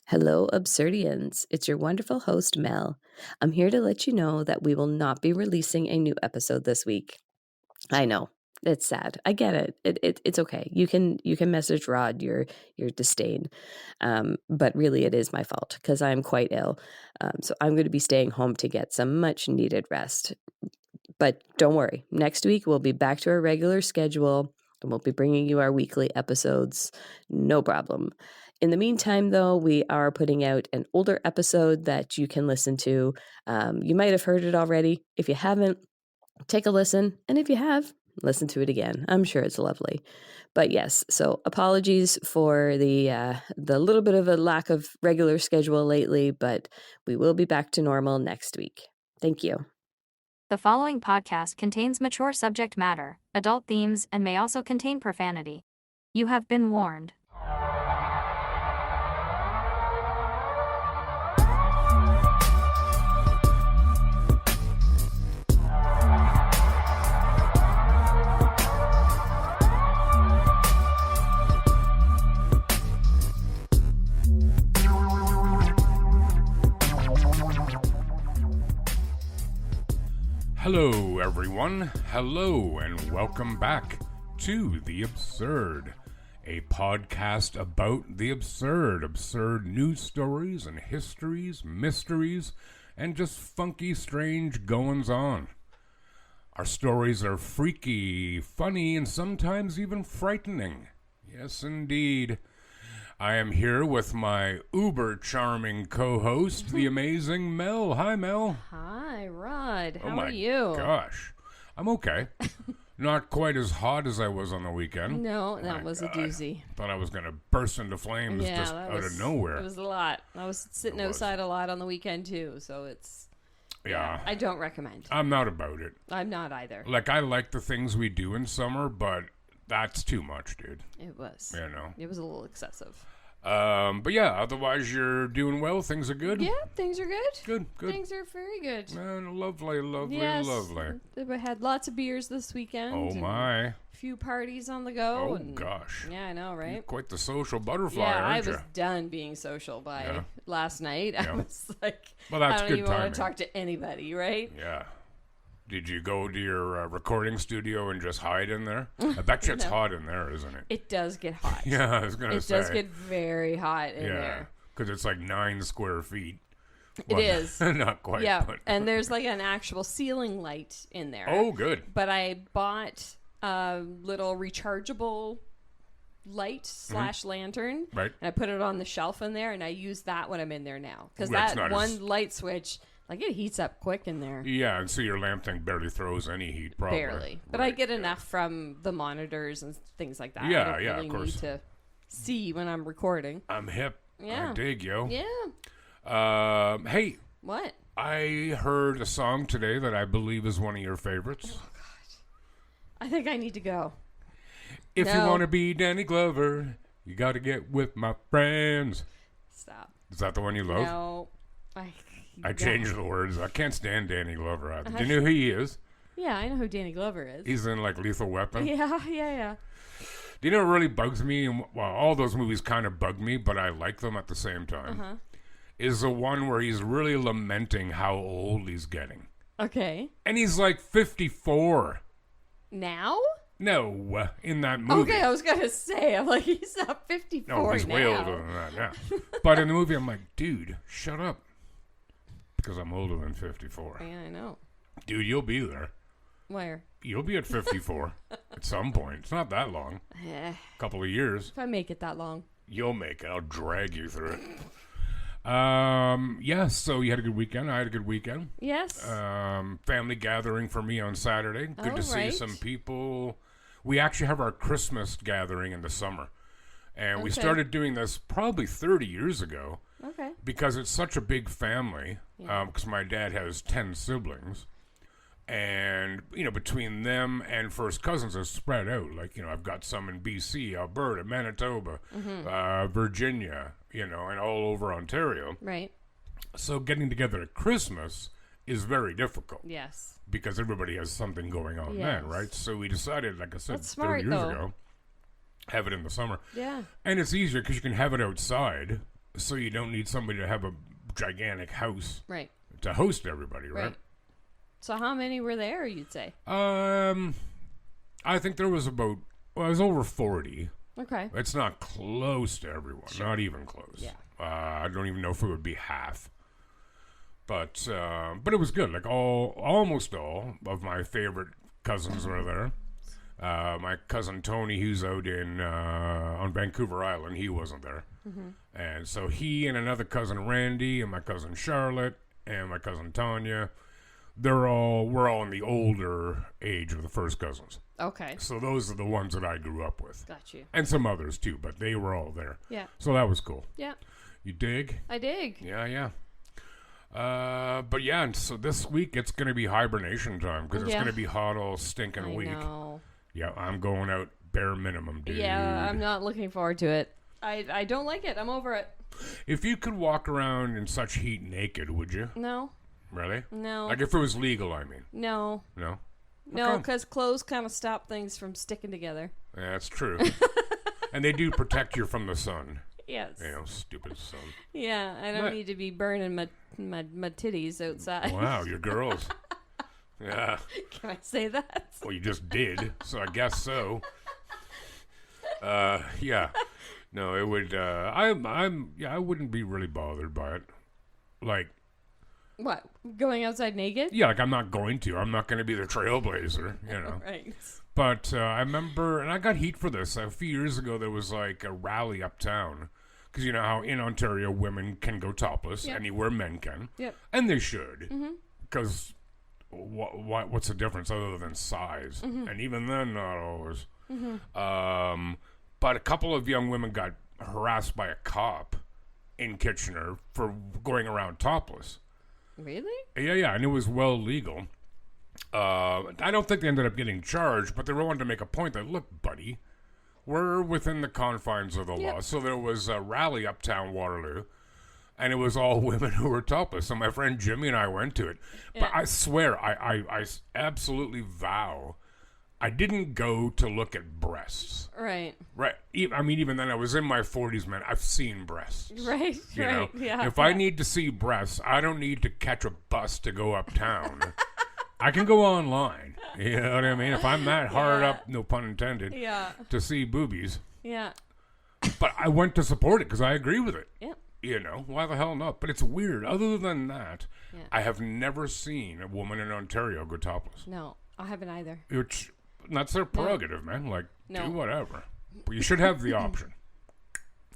Hello, Absurdians. It's your wonderful host, Mel. I'm here to let you know that we will not be releasing a new episode this week. I know. It's sad. I get it. It's okay. You can message Rod your disdain, but really it is my fault because I'm quite ill. So I'm going to be staying home to get some much needed rest. But don't worry. Next week we'll be back to our regular schedule and we'll be bringing you our weekly episodes. No problem. In the meantime, though, we are putting out an older episode that you can listen to. You might have heard it already. If you haven't, take a listen. And if you have, listen to it again. I'm sure it's lovely. But yes, so apologies for the little bit of a lack of regular schedule lately, but we will be back to normal next week. Thank you. The following podcast contains mature subject matter, adult themes, and may also contain profanity. You have been warned. Hello, everyone. Hello, and welcome back to The Absurd, a podcast about the absurd. Absurd news stories and histories, mysteries, and just funky, strange goings-on. Our stories are freaky, funny, and sometimes even frightening. Yes, indeed. I am here with my uber-charming co-host, the amazing Mel. Hi, Mel. Hi, Rod. Oh How my are you? Gosh. I'm okay. Not quite as hot as I was on the weekend. No, that was a doozy. Thought I was going to burst into flames just out of nowhere. It was a lot. I was sitting outside a lot on the weekend, too, so it's... Yeah. I don't recommend. I'm not about it. I'm not either. Like, I like the things we do in summer, but that's too much, dude. It was. You know? It was a little excessive. But yeah, otherwise you're doing well. Things are good? Yeah, things are good. Good. Things are very good. Lovely. Yes, Lovely. We had lots of beers this weekend. Oh, my. A few parties on the go. Oh, gosh. Yeah, I know, right? You're quite the social butterfly, Yeah, I aren't you? was done being social by last night. Yeah. I was like, Well, that's I don't good even timing. want to talk to anybody, right? Yeah. Did you go to your recording studio and just hide in there? I bet you it's hot in there, isn't it? It does get hot. Yeah, I was going to say. It does get very hot in yeah, there. because it's like 9 square feet. It is. Not quite. Yeah, but. and there's like an actual ceiling light in there. Oh, good. But I bought a little rechargeable light / lantern. Right. And I put it on the shelf in there, and I use that when I'm in there now. Because Well, it's that not one as- light switch, like it heats up quick in there. Yeah, and so your lamp thing barely throws any heat, probably. Barely. But I get enough from the monitors and things like that. Yeah, I don't yeah, really of course. need to see when I'm recording. I'm hip. Yeah. I dig, yo. Yeah. Hey, What? I heard a song today that I believe is one of your favorites. I think I need to go. If you No. want to be Danny Glover, you got to get with my friends. Stop. Is that the one you love? No. I changed the words. I can't stand Danny Glover either. Do you know who he is? Yeah, I know who Danny Glover is. He's in like Lethal Weapon. Yeah. Do you know what really bugs me? And well, all those movies kind of bug me, but I like them at the same time. Is the one where he's really lamenting how old he's getting. Okay. And he's like 54. Now? No, in that movie. Okay, I was going to say, I'm like, he's not 54 No, he's now. way older than that, yeah. But in the movie, I'm like, dude, shut up. Because I'm older than 54. Yeah, I know. Dude, you'll be there. Where? You'll be at 54 at some point. It's not that long. Eh, A couple of years. if I make it that long. You'll make it. I'll drag you through it. Yeah, so you had a good weekend. I had a good weekend. Yes. Family gathering for me on Saturday. Good to see right. some people. We actually have our Christmas gathering in the summer. And we Okay. started doing this probably 30 years ago Okay. because it's such a big family. Yeah. Because my dad has 10 siblings. And, between them and first cousins are spread out. Like, I've got some in BC, Alberta, Manitoba, Virginia, and all over Ontario. Right. So getting together at Christmas is very difficult Yes. because everybody has something going on Yes. then, right? So we decided, like I said, That's 30 smart, years though. ago, have it in the summer. Yeah. And it's easier because you can have it outside. so you don't need somebody to have a gigantic house Right. to host everybody, right? So how many were there, you'd say? I think there was it was over 40. Okay. It's not close to everyone, not even close. Yeah. I don't even know if it would be half. But it was good. Like almost all of my favorite cousins were there. My cousin Tony, who's out on Vancouver Island, he wasn't there. Mm-hmm. And so he and another cousin Randy and my cousin Charlotte and my cousin Tanya, we're all in the older age of the first cousins. Okay. So those are the ones that I grew up with. Got you. And some others too, but they were all there. Yeah. So that was cool. Yeah. You dig? I dig. Yeah. But yeah, and so this week it's going to be hibernation time because it's going to be hot all stinking week. I know. Yeah, I'm going out bare minimum, dude. Yeah, I'm not looking forward to it. I don't like it. I'm over it. If you could walk around in such heat naked, would you? No. Really? No. Like if it was legal, I mean. No. No? No, because clothes kind of stop things from sticking together. Yeah, that's true. And they do protect you from the sun. Yes. You know, stupid sun. Yeah, I don't need to be burning my titties outside. Wow, you're girls. Yeah. Can I say that? Well, you just did, so I guess so. Yeah. No, it would. I wouldn't be really bothered by it. Like, What? Going outside naked? yeah, like I'm not going to. I'm not going to be the trailblazer, you know. Right. But I remember, and I got heat for this. A few years ago, there was like a rally uptown. Because you know how in Ontario, women can go topless. Yep. Anywhere men can. Yep. And they should. Because what's the difference other than size? And even then, not always. But a couple of young women got harassed by a cop in Kitchener for going around topless. Really? Yeah, and it was well legal. I don't think they ended up getting charged, but they wanted to make a point that, look, buddy, we're within the confines of the law. So there was a rally uptown Waterloo, and it was all women who were topless. So my friend Jimmy and I went to it. Yeah. But I swear, I absolutely vow, I didn't go to look at breasts. Right. Right. I mean, even then, I was in my 40s, man. I've seen breasts. Right. You right. know? Yeah. If I need to see breasts, I don't need to catch a bus to go uptown. I can go online. You know what I mean? If I'm that hard up, no pun intended, to see boobies. Yeah. But I went to support it because I agree with it. Yeah. You know, why the hell not? But it's weird. Other than that, I have never seen a woman in Ontario go topless. No, I haven't either. Which, that's their prerogative, man. Like, No. do whatever. But you should have the option.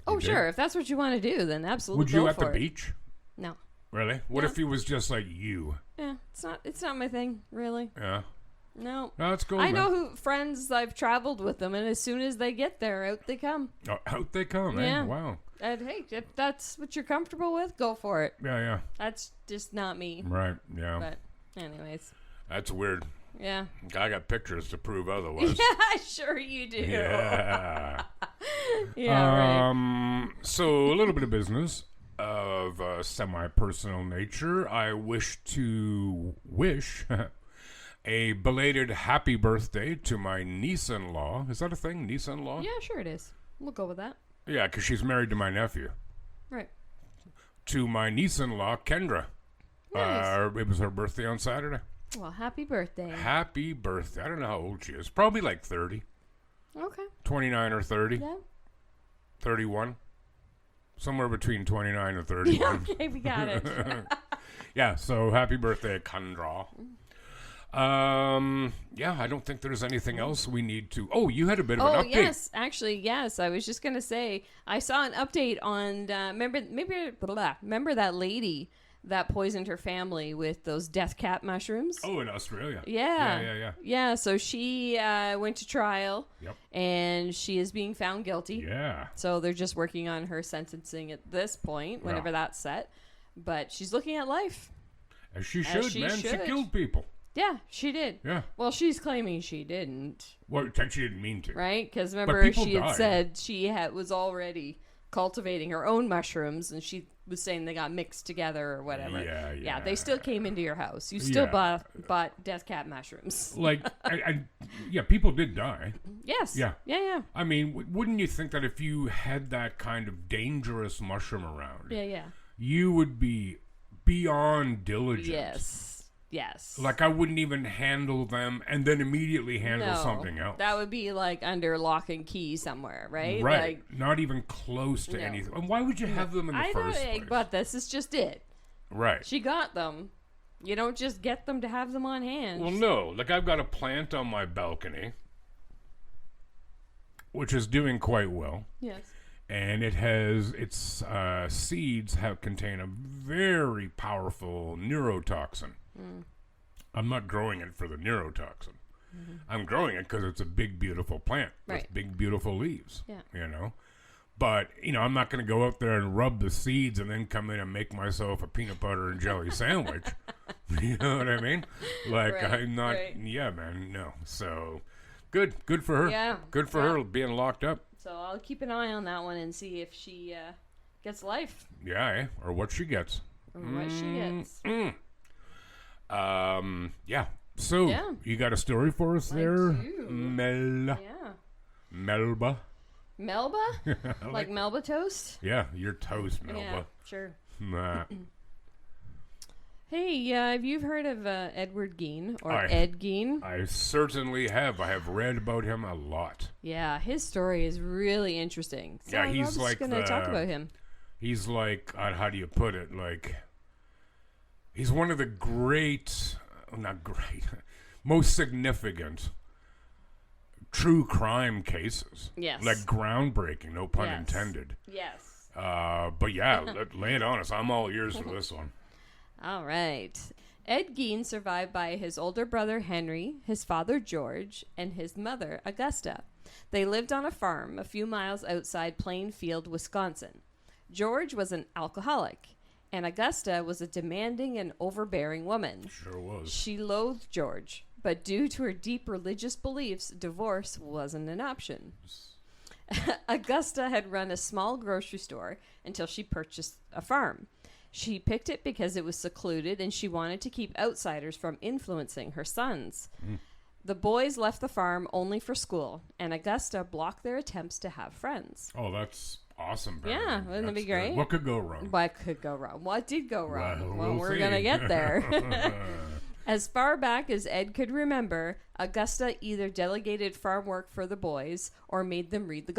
Oh, sure. If that's what you want to do, then absolutely. Would you go at the for it. beach? No. Really? What if he was just like you? Yeah, it's not my thing, really. Yeah. No. No, that's cool. I know friends I've traveled with them, and as soon as they get there, out they come. Oh, out they come, eh? Yeah. Wow. And hey, if that's what you're comfortable with, go for it. Yeah. That's just not me. Right, yeah. But anyways. That's weird. Yeah. I got pictures to prove otherwise. Yeah, sure you do. Yeah. Right. So a little bit of business of a semi-personal nature. I wish a belated happy birthday to my niece-in-law. Is that a thing, niece-in-law? Yeah, sure it is. We'll go with that. Yeah, because she's married to my nephew. Right. To my niece-in-law, Kendra. Nice. It was her birthday on Saturday. Well, happy birthday. Happy birthday. I don't know how old she is. Probably like 30. Okay. 29 or 30. Yeah. 31. Somewhere between 29 and 31. Yeah, okay, we got it. Yeah, so happy birthday, Kendra. Yeah, I don't think there's anything else we need to... Oh, you had a bit of an update. Yes. Actually, yes. I was just going to say, I saw an update on... remember that lady that poisoned her family with those death cap mushrooms? Oh, in Australia. Yeah. Yeah, so she went to trial. Yep. And she is being found guilty. Yeah. So they're just working on her sentencing at this point, whenever that's set. But she's looking at life. As she should, she man. should. She killed people. Yeah, she did. Yeah. Well, she's claiming she didn't. Well, she didn't mean to. Right? Because remember, people she had died. said she was already cultivating her own mushrooms, and she was saying they got mixed together or whatever. Yeah. They still came into your house. You still bought death cap mushrooms. Like, I people did die. Yes. Yeah. Yeah. I mean, wouldn't you think that if you had that kind of dangerous mushroom around, Yeah. you would be beyond diligent? Yes. Like, I wouldn't even handle them and then immediately handle something else. That would be like under lock and key somewhere, right? Right. Like, not even close to anything. And why would you have them in the first place? But this is just it. Right. She got them. You don't just get them to have them on hand. Well, no. Like, I've got a plant on my balcony, which is doing quite well. Yes. And its seeds contain a very powerful neurotoxin. I'm not growing it for the neurotoxin. I'm growing it because it's a big, beautiful plant with big, beautiful leaves. Yeah. You know? But, I'm not going to go out there and rub the seeds and then come in and make myself a peanut butter and jelly sandwich. You know what I mean? Like, I'm not... Right. Yeah, man, no. So, good for her. Yeah. Good for her being locked up. So I'll keep an eye on that one and see if she gets life. Yeah, or what she gets. Or what she gets. Yeah. So, you got a story for us there? do. Melba. Melba? Like Melba toast? Yeah, you're toast, Melba. Yeah, sure. Nah. Hey, have you heard of Edward Gein or Ed Gein? I certainly have. I have read about him a lot. Yeah, his story is really interesting. So Yeah, he's I'm just like going to talk about him. He's like, how do you put it? Like, he's one of the most significant true crime cases. Yes. Like groundbreaking, no pun intended. Yes. But yeah, lay it on us. I'm all ears for this one. All right. Ed Gein survived by his older brother Henry, his father George, and his mother Augusta. They lived on a farm a few miles outside Plainfield, Wisconsin. George was an alcoholic, and Augusta was a demanding and overbearing woman. Sure was. She loathed George, but due to her deep religious beliefs, divorce wasn't an option. Augusta had run a small grocery store until she purchased a farm. She picked it because it was secluded and she wanted to keep outsiders from influencing her sons. The boys left the farm only for school, and Augusta blocked their attempts to have friends. Oh, that's awesome. Yeah, wouldn't it be great? Good. What could go wrong? What could go wrong? What did go wrong? Well, we're see. going to get there. As far back as Ed could remember, Augusta either delegated farm work for the boys or made them read the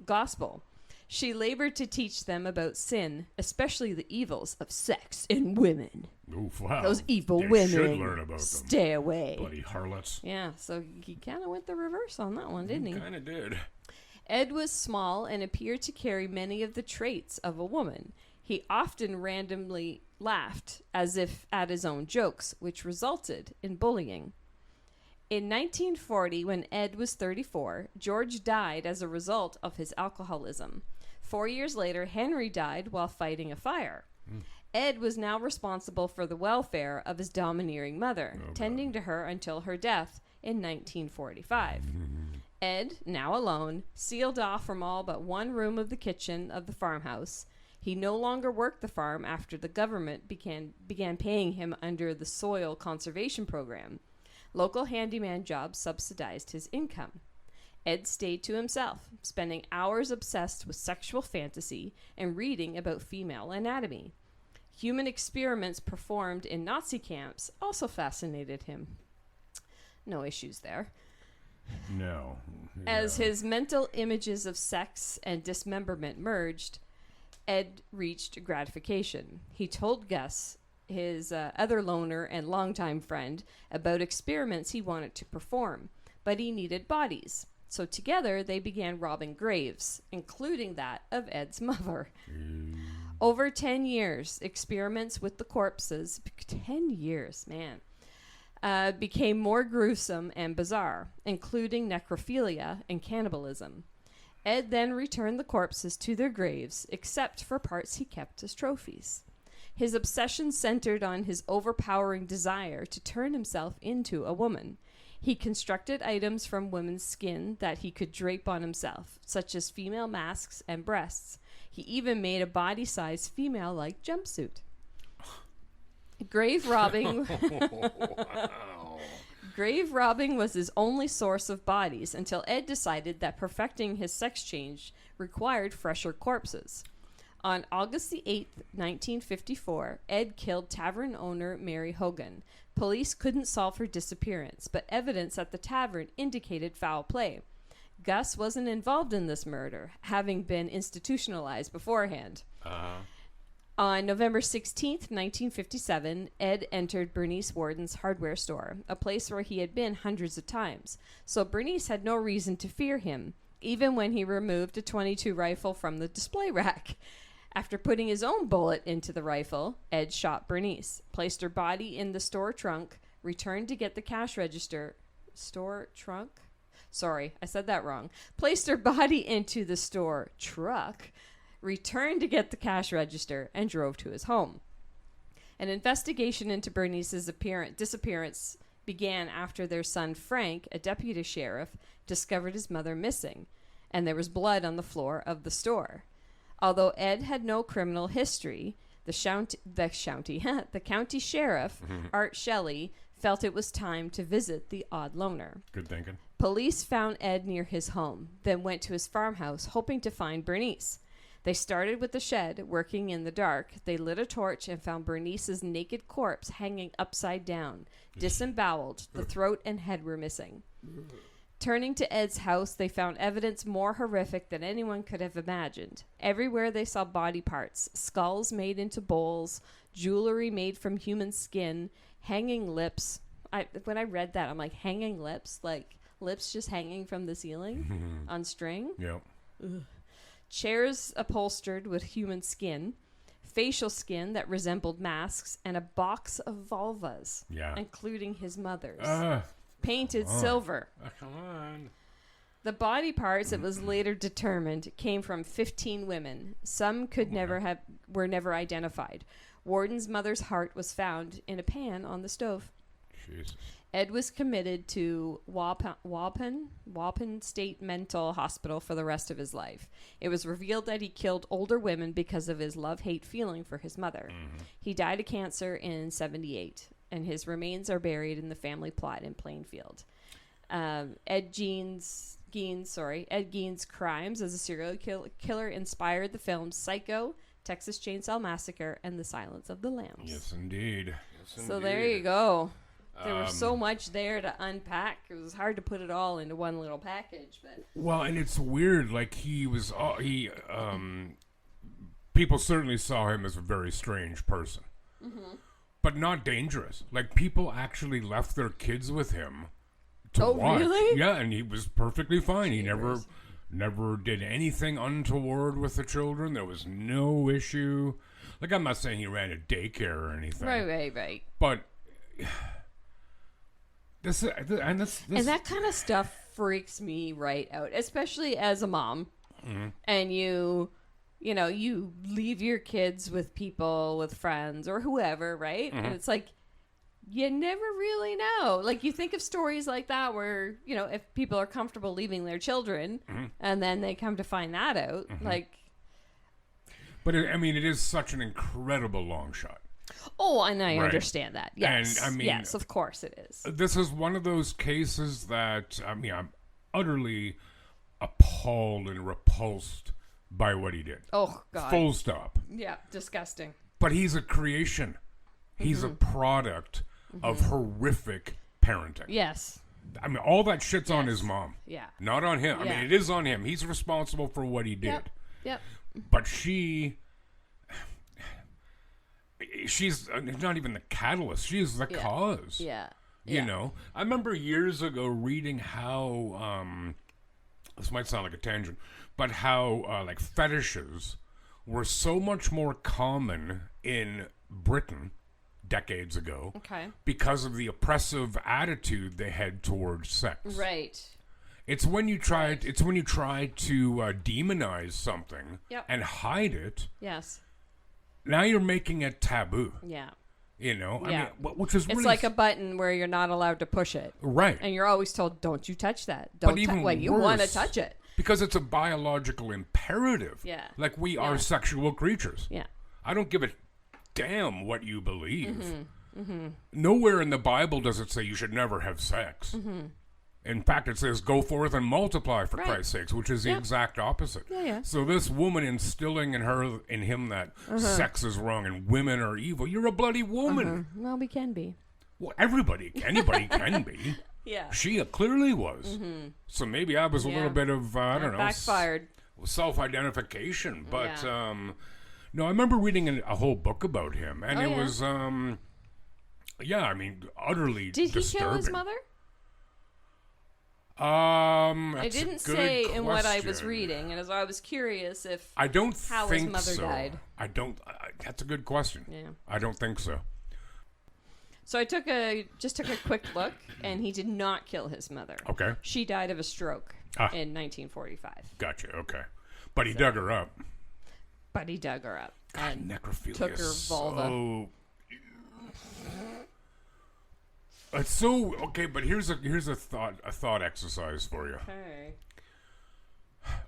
gospel. She labored to teach them about sin, especially the evils of sex and women. Oof, wow. Those evil You women. should learn about them. Stay away. Bloody harlots. Yeah, so he kind of went the reverse on that one, didn't he? Kind of did. Ed was small and appeared to carry many of the traits of a woman. He often randomly laughed as if at his own jokes, which resulted in bullying. In 1940, when Ed was 34, George died as a result of his alcoholism. 4 years later, Henry died while fighting a fire. Ed was now responsible for the welfare of his domineering mother, tending to her until her death in 1945. Ed, now alone, sealed off from all but one room of the kitchen of the farmhouse. He no longer worked the farm after the government began paying him under the Soil Conservation Program. Local handyman jobs subsidized his income. Ed stayed to himself, spending hours obsessed with sexual fantasy and reading about female anatomy. Human experiments performed in Nazi camps also fascinated him. No issues there. No. As his mental images of sex and dismemberment merged, Ed reached gratification. He told Gus, his other loner and longtime friend, about experiments he wanted to perform, but he needed bodies. So together they began robbing graves, including that of Ed's mother. Over 10 years, experiments with the corpses, 10 years, man, became more gruesome and bizarre, including necrophilia and cannibalism. Ed then returned the corpses to their graves, except for parts he kept as trophies. His obsession centered on his overpowering desire to turn himself into a woman. He constructed items from women's skin that he could drape on himself, such as female masks and breasts. He even made a body-sized female-like jumpsuit. Grave robbing Grave robbing was his only source of bodies until Ed decided that perfecting his sex change required fresher corpses. On August the 8th, 1954, Ed killed tavern owner Mary Hogan. Police couldn't solve her disappearance, but evidence at the tavern indicated foul play. Gus wasn't involved in this murder, having been institutionalized beforehand. On November 16th, 1957, Ed entered Bernice Warden's hardware store, a place where he had been hundreds of times. So Bernice had no reason to fear him, even when he removed a .22 rifle from the display rack. After putting his own bullet into the rifle, Ed shot Bernice, placed her body in the store trunk, returned to get the cash register. Store trunk? Sorry, I said that wrong. Placed her body into the store truck, returned to get the cash register, and drove to his home. An investigation into Bernice's disappearance began after their son Frank, a deputy sheriff, discovered his mother missing, and there was blood on the floor of the store. Although Ed had no criminal history, the county sheriff, Art Shelley, felt it was time to visit the odd loner. Good thinking. Police found Ed near his home, then went to his farmhouse, hoping to find Bernice. They started with the shed, working in the dark. They lit a torch and found Bernice's naked corpse hanging upside down, disemboweled. The throat and head were missing. Turning to Ed's house, they found evidence more horrific than anyone could have imagined. Everywhere they saw body parts, skulls made into bowls, jewelry made from human skin, hanging lips. When I read that, I'm like, hanging lips? Like lips just hanging from the ceiling on string? Yeah. Ugh. Chairs upholstered with human skin, facial skin that resembled masks, and a box of vulvas, including his mother's, painted silver. Come on. The body parts, it was later determined, came from 15 women. Some were never identified. Warden's mother's heart was found in a pan on the stove. Jesus. Ed was committed to Waupun State Mental Hospital for the rest of his life. It was revealed that he killed older women because of his love-hate feeling for his mother. He died of cancer in 1978, and his remains are buried in the family plot in Plainfield. Ed Gein's crimes as a serial killer inspired the films Psycho, Texas Chainsaw Massacre, and The Silence of the Lambs. Yes, indeed. So there you go. There was so much there to unpack. It was hard to put it all into one little package. But well, and it's weird. Like people certainly saw him as a very strange person, but not dangerous. Like people actually left their kids with him to watch. Really? Yeah, and he was perfectly fine. He never did anything untoward with the children. There was no issue. Like I'm not saying he ran a daycare or anything. Right. But. And that kind of stuff freaks me right out, especially as a mom. And you leave your kids with people, with friends or whoever, right? And it's like, you never really know. Like you think of stories like that where, if people are comfortable leaving their children and then they come to find that out, like. But it is such an incredible long shot. Oh, and I understand that. Yes. And yes, of course it is. This is one of those cases that, I'm utterly appalled and repulsed by what he did. Oh, God. Full stop. Yeah, disgusting. But he's a creation. He's a product of horrific parenting. Yes. All that shit's on his mom. Yeah. Not on him. Yeah. It is on him. He's responsible for what he did. Yep. But she's not even the catalyst. She's the cause. Yeah. You know? I remember years ago reading how, this might sound like a tangent, but how, like, fetishes were so much more common in Britain decades ago. Okay. Because of the oppressive attitude they had towards sex. Right. It's when you try to demonize something and hide it. Yes. Now you're making it taboo. Yeah. Which is really... It's like a button where you're not allowed to push it. Right. And you're always told, don't you touch that. You want to touch it. Because it's a biological imperative. Yeah. Like we are sexual creatures. Yeah. I don't give a damn what you believe. Nowhere in the Bible does it say you should never have sex. In fact, it says, go forth and multiply for Christ's sakes, which is the exact opposite. Yeah. So this woman instilling in him that sex is wrong and women are evil, you're a bloody woman. Well, we can be. Well, anybody can be. Yeah. She clearly was. So maybe I was a little bit of, I don't know. Backfired. Self-identification. But, no, I remember reading a whole book about him. And it was, utterly Did he disturbing. kill his mother? I didn't say in what I was reading, and as I was curious if I don't how think his mother so. died. I don't. That's a good question. Yeah. I don't think so. So I took a quick look, and he did not kill his mother. Okay. She died of a stroke in 1945. Gotcha. Okay, but he dug her up. But he dug her up and Necrophilia. took her vulva. It's so okay, but here's a thought exercise for you. Okay.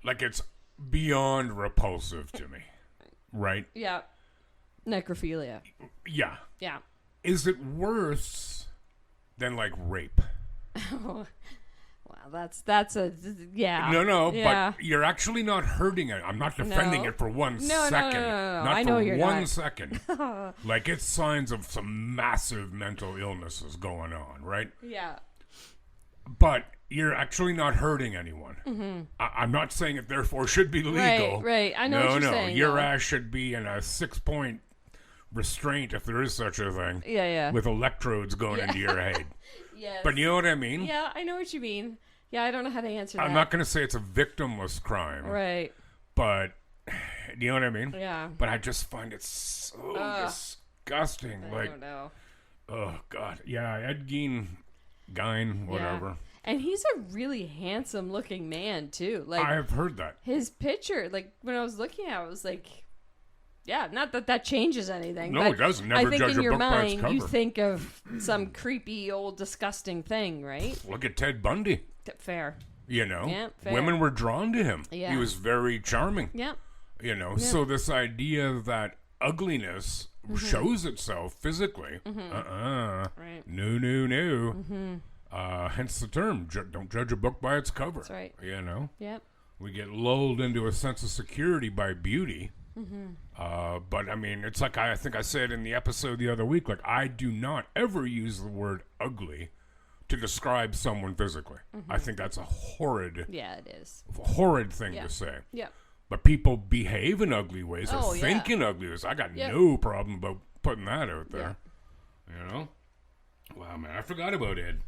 Like it's beyond repulsive to me, right? Yeah. Necrophilia. Yeah. Yeah. Is it worse than like rape? Well, that's a yeah. No, yeah. but you're actually not hurting it. I'm not defending it for 1 second. No. Not I for know you're 1 not. second. Like it's signs of some massive mental illnesses going on, right? Yeah. But you're actually not hurting anyone. I'm not saying it therefore should be legal. Right. I know what you're saying. Your though. ass should be in a 6-point restraint if there is such a thing. Yeah. With electrodes going into your head. Yes. But you know what I mean? Yeah, I know what you mean. Yeah, I don't know how to answer that. I'm not going to say it's a victimless crime. Right. But, you know what I mean? Yeah. But I just find it so disgusting. I don't know. Oh, God. Yeah, Ed Gein, whatever. Yeah. And he's a really handsome looking man, too. Like I have heard that. his picture, like when I was looking at it, I was like, yeah, not that changes anything. No, but it doesn't. Never I think judge in a your book by its mind, cover. you think of some creepy, old, disgusting thing, right? Look at Ted Bundy. Fair. You know? Yeah, fair. Women were drawn to him. Yeah. He was very charming. Yeah. You know? So this idea that ugliness shows itself physically. Right. No. Hence the term, don't judge a book by its cover. That's right. You know? Yep. We get lulled into a sense of security by beauty. But I mean, it's like I think I said in the episode the other week, like I do not ever use the word ugly to describe someone physically. I think that's a horrid thing to say. Yeah. But people behave in ugly ways or Oh, think yeah. in ugly ways. I got no problem about putting that out there. You know? Wow, man, I forgot about Ed.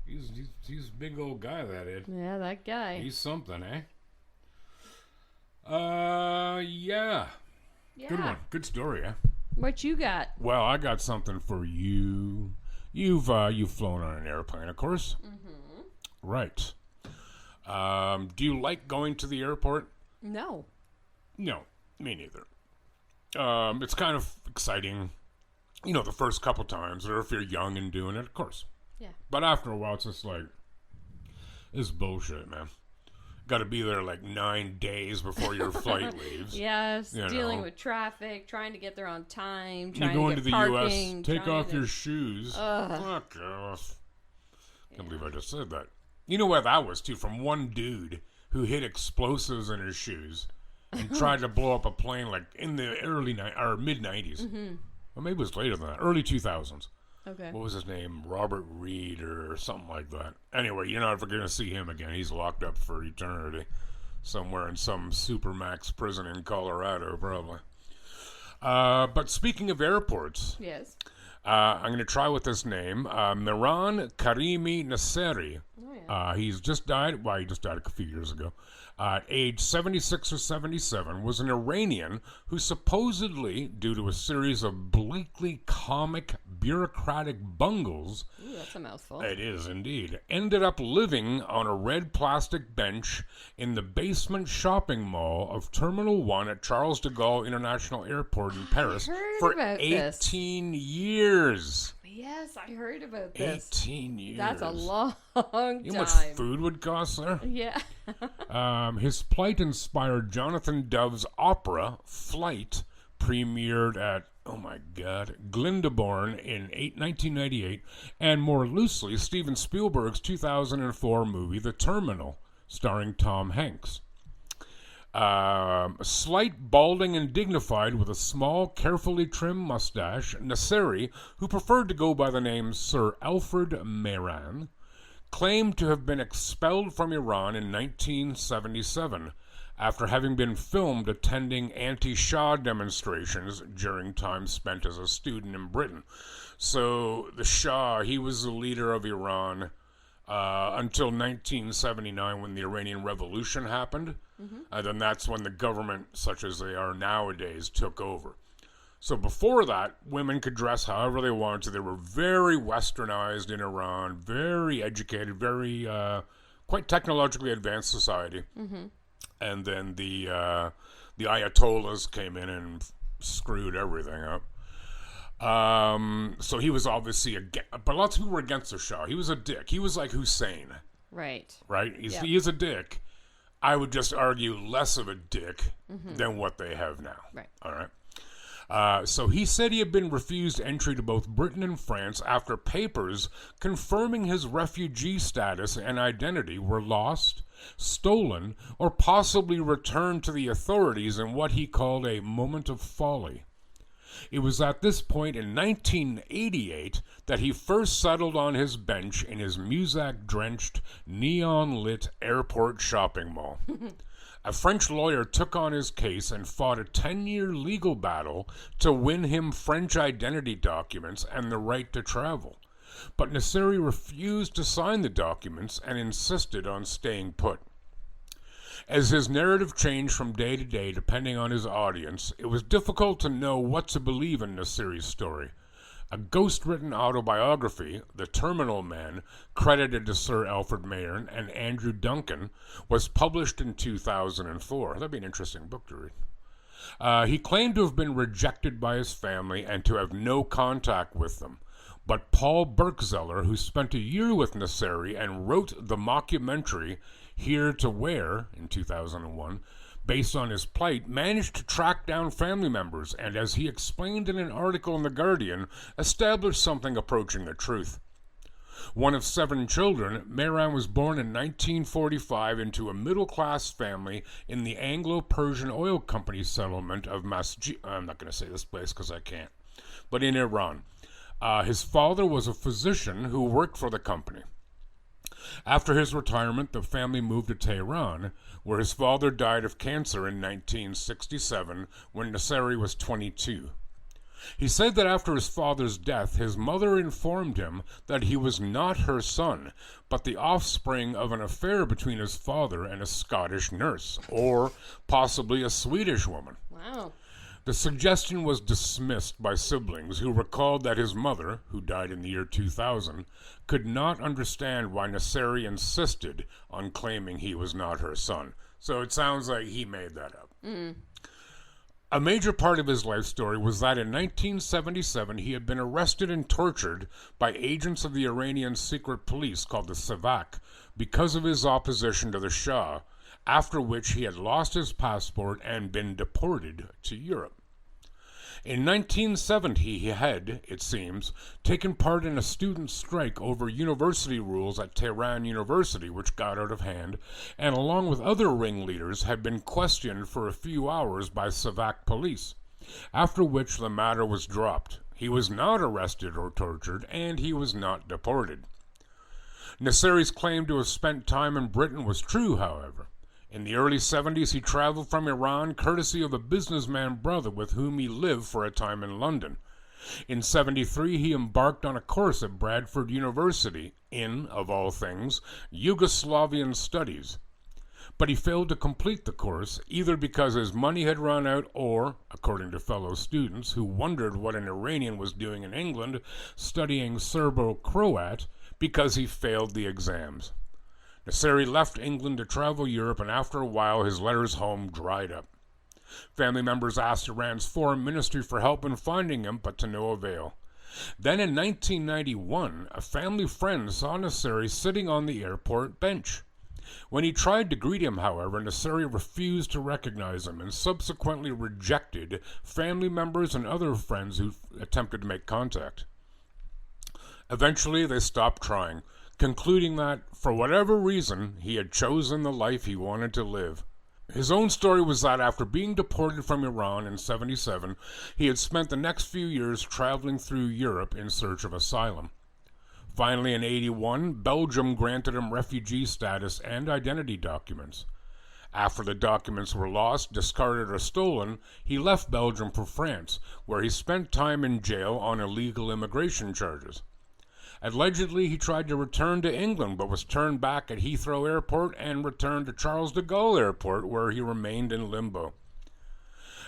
He's a big old guy, that Ed. Yeah, that guy. He's something, eh? Yeah. Good one. Good story, eh? What you got? Well, I got something for you. You've flown on an airplane, of course. Right. Do you like going to the airport? No. No, me neither. It's kind of exciting, you know, the first couple times, or if you're young and doing it, of course. Yeah. But after a while, it's just like, this is bullshit, man. Got to be there like 9 days before your flight leaves. Yes, dealing know. with traffic, trying to get there on time, You trying go to into get the parking, U.S., take trying off to... your shoes. Fuck off. Can't believe I just said that. You know what that was, too? From one dude who hid explosives in his shoes and tried to blow up a plane like in the mid-90s. Or maybe it was later than that. Early 2000s. Okay. What was his name? Robert Reed or something like that. Anyway, you're never going to see him again. He's locked up for eternity. Somewhere in some supermax prison in Colorado, probably. But speaking of airports... Yes. I'm going to try with this name. Miran Karimi Nasseri. Oh, yeah. He's just died. Well, he just died a few years ago. At age 76 or 77, was an Iranian who supposedly, due to a series of bleakly comic bureaucratic bungles, Ooh, that's a mouthful. it is indeed, ended up living on a red plastic bench in the basement shopping mall of Terminal 1 at Charles de Gaulle International Airport in Paris for 18 years. Yes, I heard about this. 18 years. That's a long time. You know how much food would cost there? Yeah. His plight inspired Jonathan Dove's opera, Flight, premiered at, oh my God, Glyndebourne in 1998, and more loosely, Steven Spielberg's 2004 movie The Terminal, starring Tom Hanks. Slight, balding, and dignified with a small, carefully trimmed mustache, Nasseri, who preferred to go by the name Sir Alfred Mehran, claimed to have been expelled from Iran in 1977 after having been filmed attending anti-Shah demonstrations during time spent as a student in Britain. So the Shah, he was the leader of Iran until 1979 when the Iranian Revolution happened. Then that's when the government, such as they are nowadays, took over. So before that, women could dress however they wanted to. They were very westernized in Iran, very educated, very quite technologically advanced society. And then the Ayatollahs came in and screwed everything up. So he was obviously but lots of people were against the Shah. He was a dick. He was like Hussein. Right. He is a dick. I would just argue less of a dick than what they have now. Right. All right. So he said he had been refused entry to both Britain and France after papers confirming his refugee status and identity were lost, stolen, or possibly returned to the authorities in what he called a moment of folly. It was at this point in 1988 that he first settled on his bench in his Muzak-drenched, neon-lit airport shopping mall. A French lawyer took on his case and fought a 10-year legal battle to win him French identity documents and the right to travel. But Nasseri refused to sign the documents and insisted on staying put. As his narrative changed from day to day depending on his audience, it was difficult to know what to believe in Nasseri's story. A ghost-written autobiography, The Terminal Man, credited to Sir Alfred Mehran and Andrew Duncan, was published in 2004. That'd be an interesting book to read. He claimed to have been rejected by his family and to have no contact with them. But Paul Berkzeller, who spent a year with Nasseri and wrote the mockumentary Here to Where in 2001, based on his plight, managed to track down family members and, as he explained in an article in The Guardian, established something approaching the truth. One of 7 children, Mehran was born in 1945 into a middle-class family in the Anglo-Persian Oil Company settlement of I'm not going to say this place because I can't, but in Iran. His father was a physician who worked for the company. After his retirement, the family moved to Tehran, where his father died of cancer in 1967 when Nasseri was 22. He said that after his father's death, his mother informed him that he was not her son, but the offspring of an affair between his father and a Scottish nurse, or possibly a Swedish woman. Wow. The suggestion was dismissed by siblings who recalled that his mother, who died in the year 2000, could not understand why Nasseri insisted on claiming he was not her son. So it sounds like he made that up. A major part of his life story was that in 1977 he had been arrested and tortured by agents of the Iranian secret police called the Savak because of his opposition to the Shah, after which he had lost his passport and been deported to Europe. In 1970, he had, it seems, taken part in a student strike over university rules at Tehran University, which got out of hand, and along with other ringleaders had been questioned for a few hours by Savak police, after which the matter was dropped. He was not arrested or tortured, and he was not deported. Nasseri's claim to have spent time in Britain was true, however. In the early 70s, he traveled from Iran courtesy of a businessman brother with whom he lived for a time in London. In 73, he embarked on a course at Bradford University in, of all things, Yugoslavian studies. But he failed to complete the course, either because his money had run out or, according to fellow students who wondered what an Iranian was doing in England, studying Serbo-Croat, because he failed the exams. Nasseri left England to travel Europe, and after a while his letters home dried up. Family members asked Iran's foreign ministry for help in finding him, but to no avail. Then in 1991, a family friend saw Nasseri sitting on the airport bench. When he tried to greet him, however, Nasseri refused to recognize him and subsequently rejected family members and other friends who attempted to make contact. Eventually, they stopped trying, concluding that, for whatever reason, he had chosen the life he wanted to live. His own story was that after being deported from Iran in 1977, he had spent the next few years traveling through Europe in search of asylum. Finally, in 1981, Belgium granted him refugee status and identity documents. After the documents were lost, discarded, or stolen, he left Belgium for France, where he spent time in jail on illegal immigration charges. Allegedly, he tried to return to England, but was turned back at Heathrow Airport and returned to Charles de Gaulle Airport, where he remained in limbo.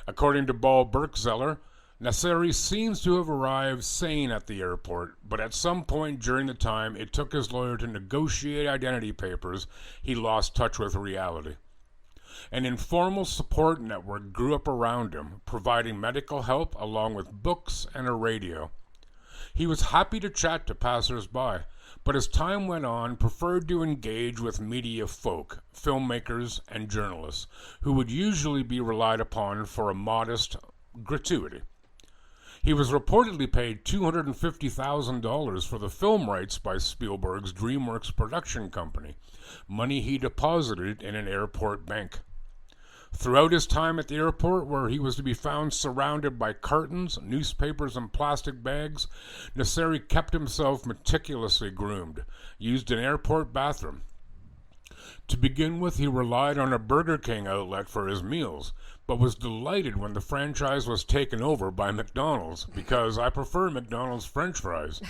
According to Paul Berkzeller, Nasseri seems to have arrived sane at the airport, but at some point during the time it took his lawyer to negotiate identity papers, he lost touch with reality. An informal support network grew up around him, providing medical help along with books and a radio. He was happy to chat to passers-by, but as time went on, preferred to engage with media folk, filmmakers, and journalists, who would usually be relied upon for a modest gratuity. He was reportedly paid $250,000 for the film rights by Spielberg's DreamWorks production company, money he deposited in an airport bank. Throughout his time at the airport, where he was to be found surrounded by cartons, newspapers, and plastic bags, Nasseri kept himself meticulously groomed, used an airport bathroom. To begin with, he relied on a Burger King outlet for his meals, but was delighted when the franchise was taken over by McDonald's, because I prefer McDonald's French fries.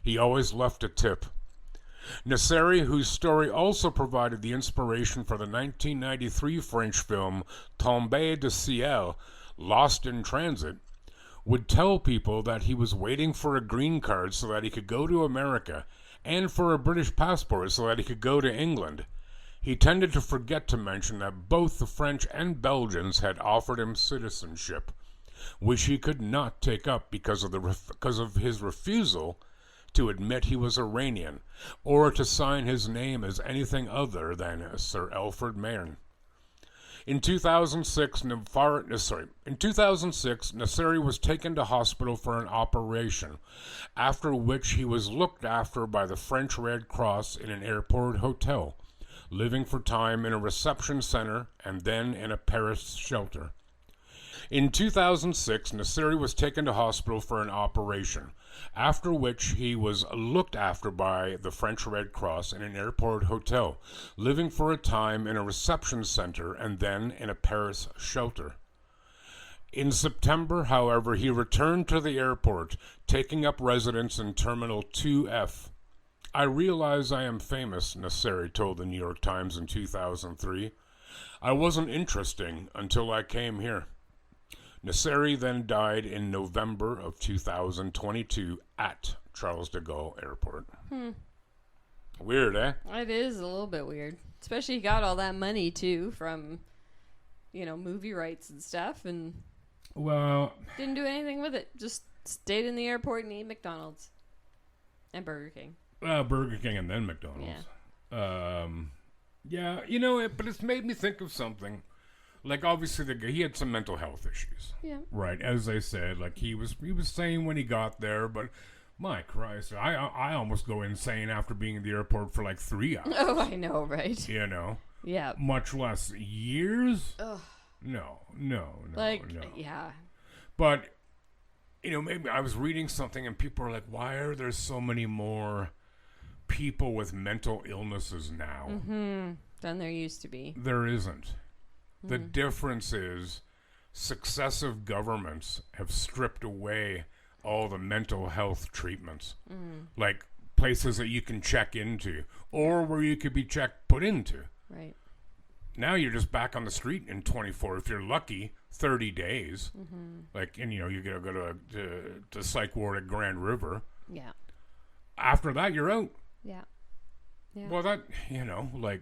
He always left a tip. Nasseri, whose story also provided the inspiration for the 1993 French film Tombé du Ciel, Lost in Transit, would tell people that he was waiting for a green card so that he could go to America, and for a British passport so that he could go to England. He tended to forget to mention that both the French and Belgians had offered him citizenship, which he could not take up because of his refusal to admit he was Iranian, or to sign his name as anything other than Sir Alfred Mayne. In 2006, Nasseri was taken to hospital for an operation, after which he was looked after by the French Red Cross in an airport hotel, living for time in a reception center and then in a Paris shelter. In 2006, Nasseri was taken to hospital for an operation, after which he was looked after by the French Red Cross in an airport hotel, living for a time in a reception center and then in a Paris shelter. In September, however, he returned to the airport, taking up residence in Terminal 2F. I realize I am famous, Nasseri told the New York Times in 2003. I wasn't interesting until I came here. Nasseri then died in November of 2022 at Charles de Gaulle Airport. Weird, eh? It is a little bit weird. Especially he got all that money, too, from, movie rights and stuff, and didn't do anything with it. Just stayed in the airport and ate McDonald's. And Burger King. Burger King and then McDonald's. Yeah. But it's made me think of something. Like, obviously, he had some mental health issues. Yeah. Right, as I said, like, he was saying when he got there, but my Christ, I almost go insane after being in the airport for, like, 3 hours. Oh, I know, right? Yeah. Much less years? Ugh. No. Yeah. But, maybe I was reading something and people were like, why are there so many more people with mental illnesses now? Than there used to be. There isn't. The difference is successive governments have stripped away all the mental health treatments. Like places that you can check into or where you could be put into. Right. Now you're just back on the street in 24, if you're lucky, 30 days. Like, and you gotta go to psych ward at Grand River. Yeah. After that, you're out. Yeah. Well, that, like,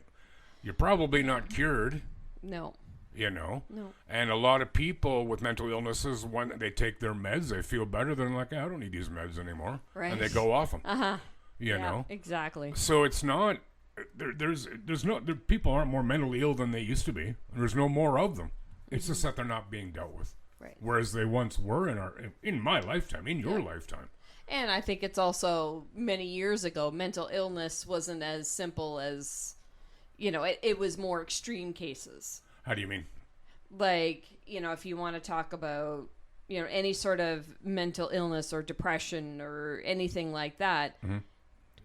you're probably not cured. No. No. And a lot of people with mental illnesses, when they take their meds, they feel better. They're like, I don't need these meds anymore. Right. And they go off them. Uh-huh. You know? Exactly. So it's not people aren't more mentally ill than they used to be. There's no more of them. It's just that they're not being dealt with. Right. Whereas they once were in my lifetime, in your lifetime. And I think it's also many years ago, mental illness wasn't as simple as, it was more extreme cases. How do you mean? Like, if you want to talk about, any sort of mental illness or depression or anything like that, it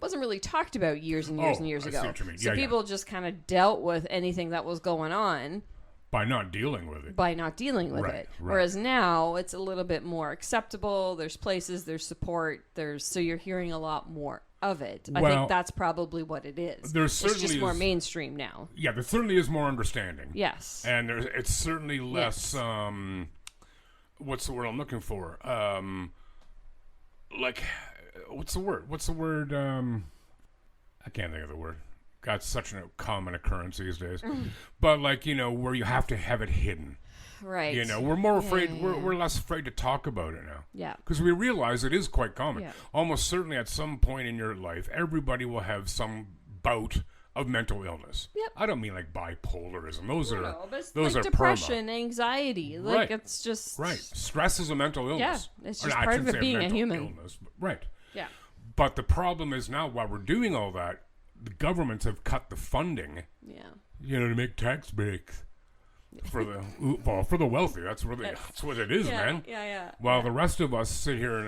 wasn't really talked about years and years and years ago. I see what you mean. So people just kind of dealt with anything that was going on. By not dealing with it. Right. Whereas now it's a little bit more acceptable. There's places, there's support, so you're hearing a lot more of it. I think that's probably what it is. It's just more mainstream now. Yeah, there certainly is more understanding. Yes. And it's certainly less, what's the word I'm looking for? What's the word? I can't think of the word. God, such a common occurrence these days. But where you have to have it hidden. Right. We're more afraid, we're less afraid to talk about it now. Yeah. Because we realize it is quite common. Yeah. Almost certainly at some point in your life, everybody will have some bout of mental illness. Yep. I don't mean like bipolarism. Those are are depression, anxiety. Right. It's just... Right. Stress is a mental illness. Yeah. It's just part of it being a human. Illness, right. Yeah. But the problem is now, while we're doing all that, the governments have cut the funding. Yeah. To make tax breaks for the wealthy. That's what it is, man. Yeah. While the rest of us sit here in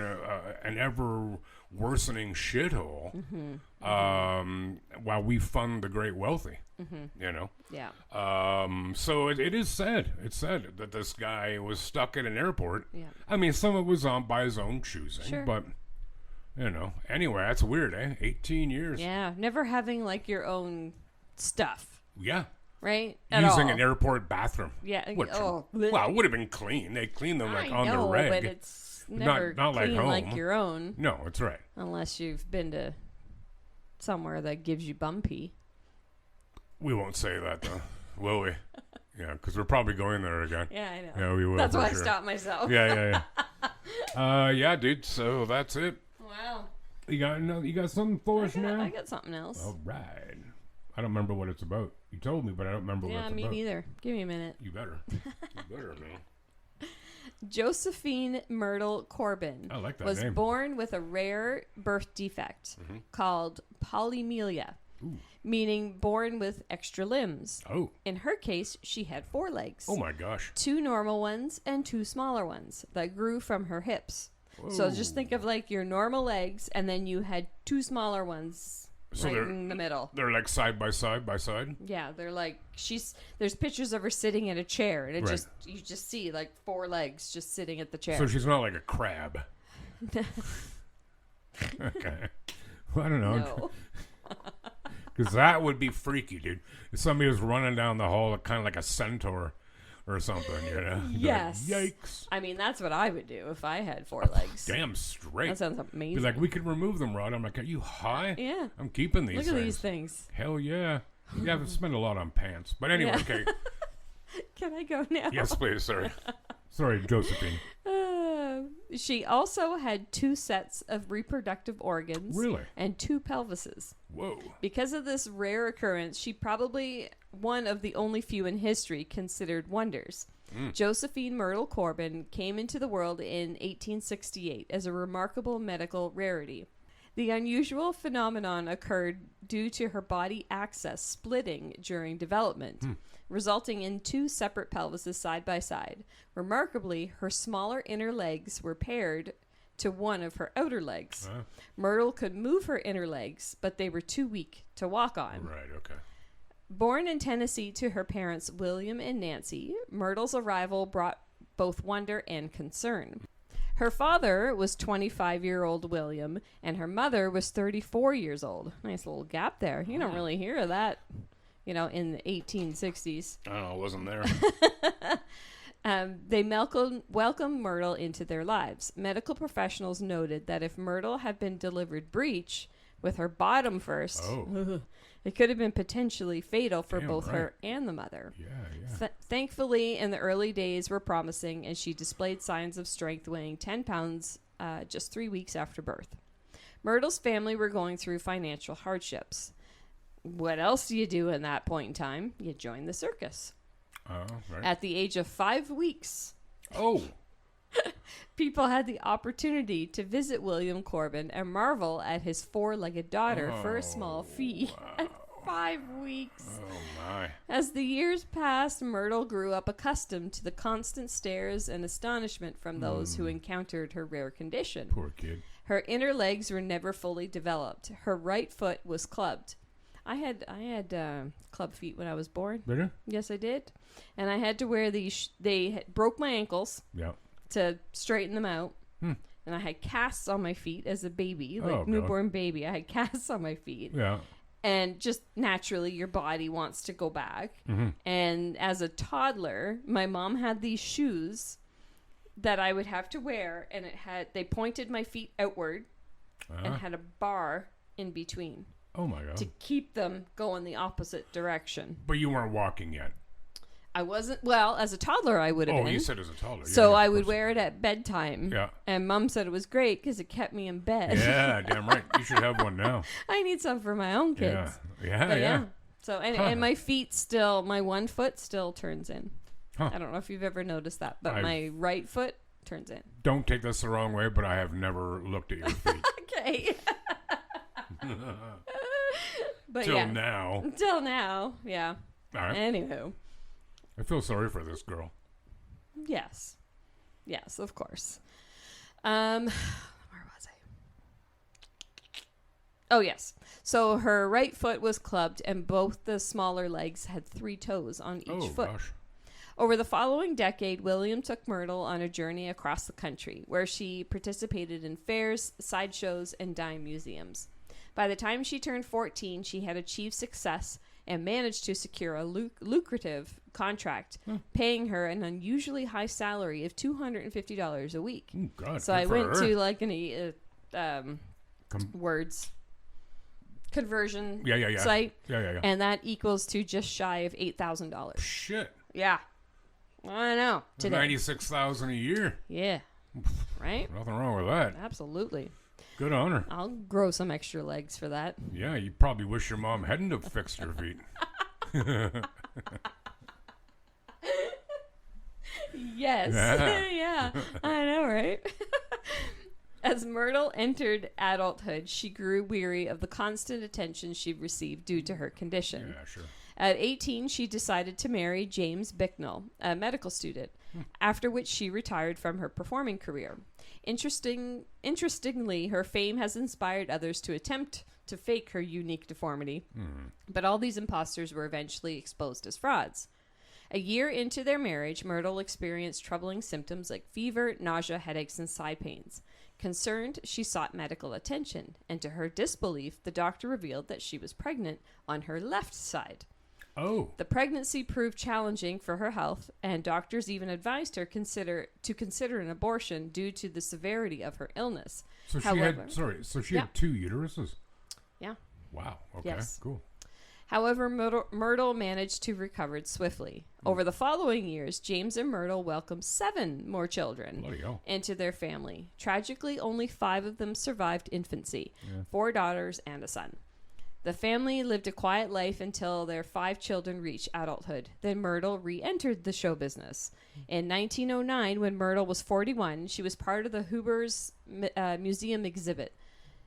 an ever worsening shithole, while we fund the great wealthy. Yeah. So it is sad. It's sad that this guy was stuck at an airport. Yeah. I mean, some of it was by his own choosing, sure. but. Anyway, that's weird, eh? 18 years. Yeah, never having your own stuff. Yeah. Right? Using an airport bathroom. Yeah. Well, it would have been clean. They cleaned them on the reg. But it's never not clean like home. like your own. No, that's right. Unless you've been to somewhere that gives you bumpy. We won't say that, though, will we? Yeah, because we're probably going there again. Yeah, I know. Yeah, we will. That's why sure. I stopped myself. Yeah. Yeah, dude. So that's it. Wow. You got something for us now? I got something else. All right. I don't remember what it's about. You told me, but I don't remember what it's about. Yeah, me neither. Give me a minute. You better. Man. Josephine Myrtle Corbin I like that was name. born with a rare birth defect called polymelia, meaning born with extra limbs. Oh. In her case, she had 4 legs. Oh, my gosh. 2 normal ones and 2 smaller ones that grew from her hips. Whoa. So just think of your normal legs, and then you had 2 smaller ones in the middle. They're side by side? Yeah, they're there's pictures of her sitting in a chair, and you just see 4 legs just sitting at the chair. So she's not like a crab. Okay. Well, I don't know. No. Because that would be freaky, dude. If somebody was running down the hall kind of like a centaur or something, Yes. Yikes. I mean, that's what I would do if I had 4 legs. Damn straight. That sounds amazing. Be like, we could remove them, Rod. I'm like, are you high? Yeah. I'm keeping these Look things. at these things. Hell yeah. You haven't spent a lot on pants. But anyway, Yeah. okay. Can I go now? Yes, please. Sorry, Josephine. She also had 2 sets of reproductive organs. Really? And 2 pelvises. Whoa. Because of this rare occurrence, she probably one of the only few in history considered wonders. Josephine Myrtle Corbin came into the world in 1868 as a remarkable medical rarity. The unusual phenomenon occurred due to her body axis splitting during development, resulting in 2 separate pelvises side by side. Remarkably, her smaller inner legs were paired to one of her outer legs. Myrtle could move her inner legs, but they were too weak to walk on. Right, okay. Born in Tennessee to her parents William and Nancy, Myrtle's arrival brought both wonder and concern. Her father was 25-year-old William, and her mother was 34 years old. Nice little gap there. You don't really hear of that, in the 1860s. I don't know, I wasn't there. They welcomed Myrtle into their lives. Medical professionals noted that if Myrtle had been delivered breech, with her bottom first, it could have been potentially fatal for both her and the mother. Yeah. Thankfully, in the early days were promising, and she displayed signs of strength, weighing 10 pounds just 3 weeks after birth. Myrtle's family were going through financial hardships. What else do you do in that point in time? You join the circus. Oh, right. At the age of 5 weeks, Oh, people had the opportunity to visit William Corbin and marvel at his 4-legged daughter for a small fee. At 5 weeks. oh my. As the years passed, Myrtle grew up accustomed to the constant stares and astonishment from those who encountered her rare condition. Poor kid. Her inner legs were never fully developed. Her right foot was clubbed. I had club feet when I was born. Did you? Yes, I did. And I had to wear these. They broke my ankles Yeah. to straighten them out. And I had casts on my feet as a baby, like Oh, God. newborn baby. I had casts on my feet. Yeah. And just naturally, your body wants to go back. Mm-hmm. And as a toddler, my mom had these shoes that I would have to wear, and they pointed my feet outward and had a bar in between Oh my God. to keep them going the opposite direction. But you weren't walking yet. I wasn't, well, as a toddler, I would have Oh, been. you said as a toddler. So yeah, I of would course. wear it at bedtime. Yeah. And Mom said it was great because it kept me in bed. Yeah, damn right. You should have one now. I need some for my own kids. Yeah. But Yeah. So, and my feet still, my one foot still turns in. Huh. I don't know if you've ever noticed that, but I've- my right foot turns in. Don't take this the wrong way, but I have never looked at your feet. Okay. But Till yeah. now. Until now, yeah. All right. Anywho, I feel sorry for this girl. yes. Yes, of course. Where was I? Oh, yes. So her right foot was clubbed and both the smaller legs had 3 toes on each Oh, foot. gosh. Over the following decade, William took Myrtle on a journey across the country where she participated in fairs, sideshows, and dime museums. By the time she turned 14, she had achieved success and managed to secure a lucrative contract, paying her an unusually high salary of $250 a week. Oh, God. So good I for went her. to like words conversion Yeah. site, Yeah. and that equals to just shy of $8,000. Shit. Yeah, I know. Today, 96,000 a year. yeah, right. Nothing wrong with that. Absolutely. Good on her. I'll grow some extra legs for that. Yeah, you probably wish your mom hadn't have fixed her feet. Yes. Yeah, I know, right? As Myrtle entered adulthood, she grew weary of the constant attention she received due to her condition. Yeah, sure. At 18, she decided to marry James Bicknell, a medical student, after which she retired from her performing career. Interestingly, her fame has inspired others to attempt to fake her unique deformity, but all these imposters were eventually exposed as frauds. A year into their marriage, Myrtle experienced troubling symptoms like fever, nausea, headaches, and side pains. Concerned, she sought medical attention, and to her disbelief, the doctor revealed that she was pregnant on her left side. Oh. The pregnancy proved challenging for her health, and doctors even advised her to consider an abortion due to the severity of her illness. So she However- had 2 uteruses? Yeah. Wow. Okay. Yes. Cool. However, Myrtle managed to recover swiftly. Over the following years, James and Myrtle welcomed 7 more children Bloody hell. into their family. Tragically, only 5 of them survived infancy, 4 daughters and a son. The family lived a quiet life until their 5 children reached adulthood. Then Myrtle re-entered the show business. In 1909, when Myrtle was 41, she was part of the Huber's Museum exhibit,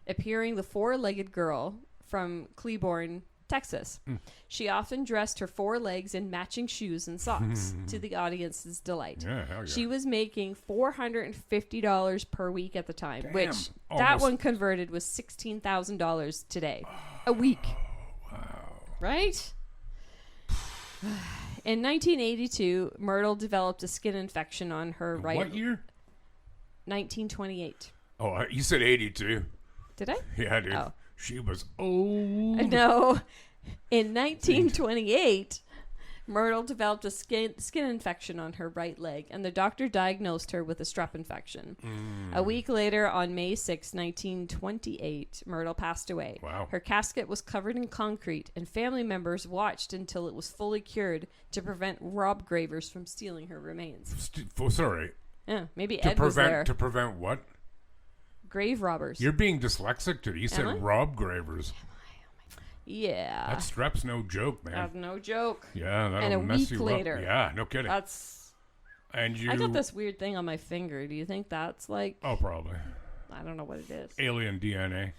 appearing the 4-legged girl from Cleburne, Texas. She often dressed her 4 legs in matching shoes and socks to the audience's delight. Yeah, hell yeah. She was making $450 per week at the time, Damn, which that almost- one converted was $16,000 today. A week. Wow. Right? In 1982, Myrtle developed a skin infection on her right. What year? 1928. Oh, you said 82. Did I? Yeah, dude. Oh. She was old. No. In 1928, Myrtle developed a skin infection on her right leg, and the doctor diagnosed her with a strep infection. A week later, on May 6, 1928, Myrtle passed away. Wow. Her casket was covered in concrete, and family members watched until it was fully cured to prevent rob gravers from stealing her remains. Sorry. Yeah, maybe To Ed was there. prevent what? Grave robbers. You're being dyslexic today. You said I? Rob Gravers. Yeah. That strep's no joke, man. That's no joke. Yeah, that'll And a mess week you later. up. Yeah, no kidding. That's... And you... I got this weird thing on my finger. Do you think that's like... Oh, probably. I don't know what it is. Alien DNA.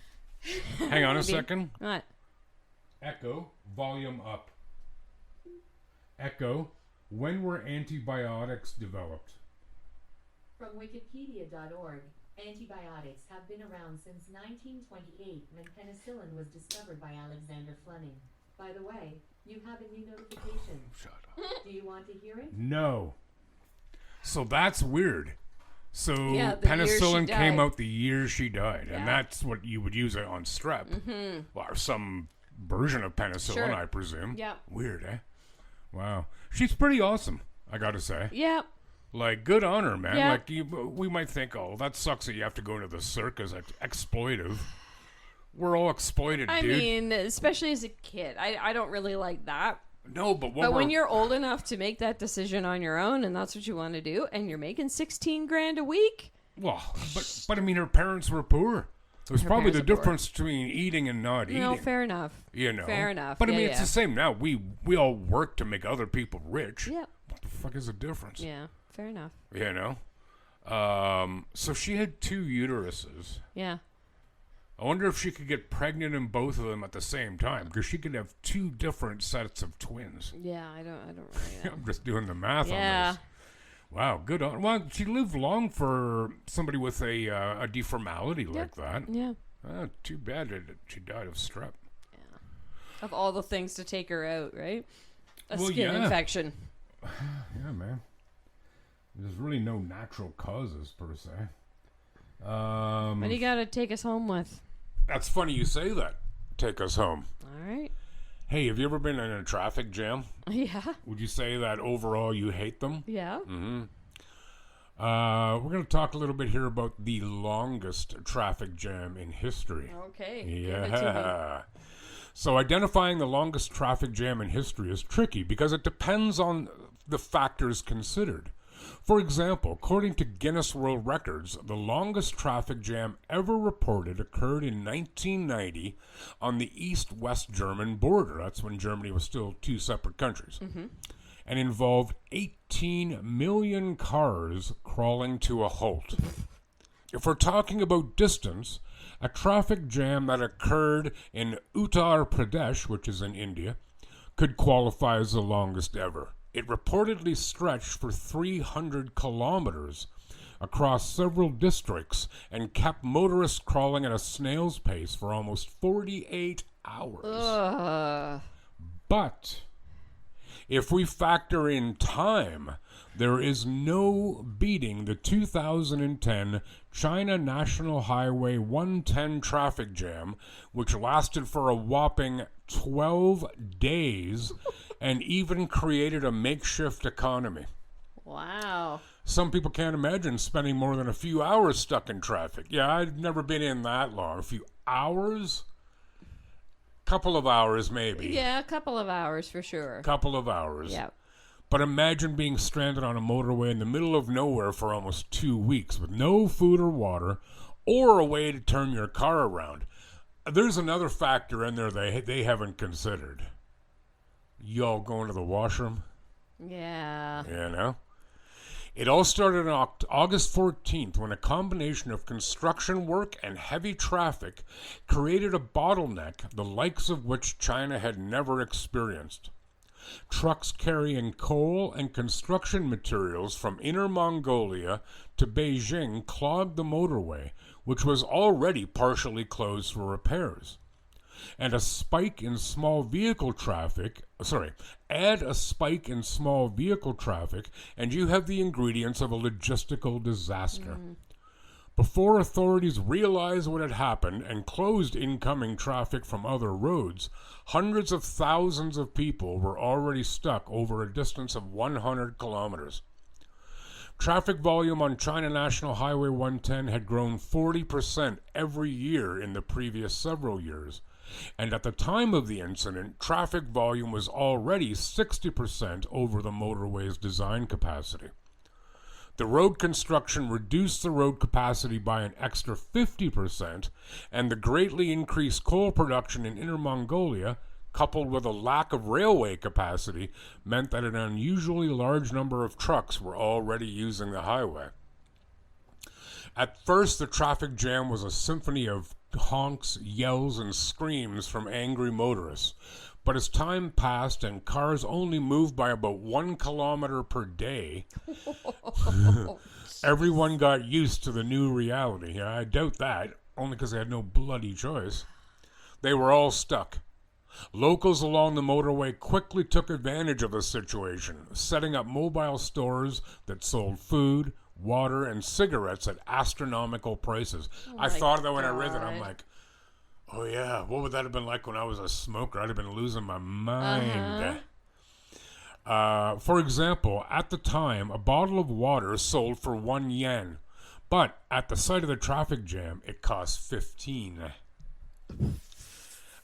Hang on a second. What? Echo, volume up. Echo, when were antibiotics developed? From wikipedia.org, antibiotics have been around since 1928 when penicillin was discovered by Alexander Fleming. By the way, you have a new notification. Shut up. Do you want to hear it? No. So that's weird. So Yeah, the year she penicillin came died. out the year she died, Yeah. and that's what you would use it on strep. Mm-hmm. Well, or some version of penicillin, Sure. I presume. Yeah. Weird, eh? Wow. She's pretty awesome, I gotta say. Yeah. Like, good on her, man. Yeah. Like, we might think, oh, that sucks that you have to go into the circus. Exploitive. We're all exploited, I dude. mean, especially as a kid. I don't really like that. No, but what But when we're- you're old enough to make that decision on your own and that's what you want to do and you're making 16 grand a week, Well, but I mean, her parents were poor. It was Her probably parents the are poor. difference between eating and not eating. no, fair enough. You know. Fair enough. But I Yeah, mean, it's yeah. the same now. We all work to make other people rich. Yeah. What the fuck is the difference? Yeah, fair enough. You know? So she had 2 uteruses. Yeah. I wonder if she could get pregnant in both of them at the same time, because she could have 2 different sets of twins. Yeah, I don't really know. I'm just doing the math Yeah. on this. Wow, good on. Well, she lived long for somebody with a deformality like that. Yeah. Too bad that she died of strep. Of all the things to take her out, right? A Well, skin yeah. infection. Yeah, man. There's really no natural causes per se. What do you got to take us home with? That's funny you say that. Take us home. All right. Hey, have you ever been in a traffic jam? Yeah. Would you say that overall you hate them? Yeah. We're going to talk a little bit here about the longest traffic jam in history. Okay. Give it to me. Yeah. So identifying the longest traffic jam in history is tricky because it depends on the factors considered. For example, according to Guinness World Records, the longest traffic jam ever reported occurred in 1990 on the east-west German border. That's when Germany was still 2 separate countries. And involved 18 million cars crawling to a halt. If we're talking about distance, a traffic jam that occurred in Uttar Pradesh, which is in India, could qualify as the longest ever. It reportedly stretched for 300 kilometers across several districts and kept motorists crawling at a snail's pace for almost 48 hours. But if we factor in time, there is no beating the 2010 China National Highway 110 traffic jam, which lasted for a whopping 12 days and even created a makeshift economy. Wow. Some people can't imagine spending more than a few hours stuck in traffic. Yeah, I've never been in that long. A few hours? Couple of hours, maybe. Yeah, a couple of hours for sure. Couple of hours. Yeah. But imagine being stranded on a motorway in the middle of nowhere for almost 2 weeks with no food or water or a way to turn your car around. There's another factor in there they haven't considered. Y'all going to the washroom? Yeah. You know? It all started on August 14th when a combination of construction work and heavy traffic created a bottleneck the likes of which China had never experienced. Trucks carrying coal and construction materials from Inner Mongolia to Beijing clogged the motorway, which was already partially closed for repairs. And add a spike in small vehicle traffic, and you have the ingredients of a logistical disaster. Before authorities realized what had happened and closed incoming traffic from other roads, hundreds of thousands of people were already stuck over a distance of 100 kilometers. Traffic volume on China National Highway 110 had grown 40% every year in the previous several years, and at the time of the incident, traffic volume was already 60% over the motorway's design capacity. The road construction reduced the road capacity by an extra 50%, and the greatly increased coal production in Inner Mongolia, coupled with a lack of railway capacity, meant that an unusually large number of trucks were already using the highway. At first, the traffic jam was a symphony of honks, yells, and screams from angry motorists. But as time passed and cars only moved by about 1 kilometer per day, everyone got used to the new reality. Yeah, I doubt that, only because they had no bloody choice. They were all stuck. Locals along the motorway quickly took advantage of the situation, setting up mobile stores that sold food, water, and cigarettes at astronomical prices. I thought of that when I read it. I'm like, oh yeah, what would that have been like when I was a smoker? I'd have been losing my mind. For example, at the time, a bottle of water sold for 1 yen, but at the site of the traffic jam, it cost 15.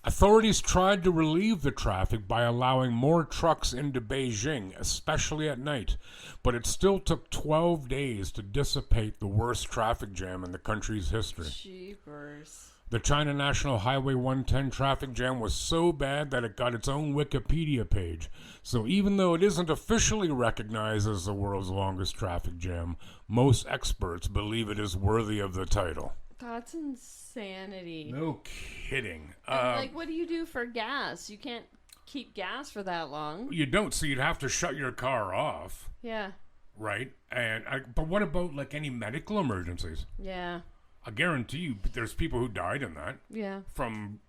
Authorities tried to relieve the traffic by allowing more trucks into Beijing, especially at night, but it still took 12 days to dissipate the worst traffic jam in the country's history. Jeepers. The China National Highway 110 traffic jam was so bad that it got its own Wikipedia page. So even though it isn't officially recognized as the world's longest traffic jam, most experts believe it is worthy of the title. That's insanity. No kidding. And what do you do for gas? You can't keep gas for that long. You don't, so you'd have to shut your car off. Yeah. Right? But what about like any medical emergencies? Yeah. I guarantee you there's people who died in that. Yeah. From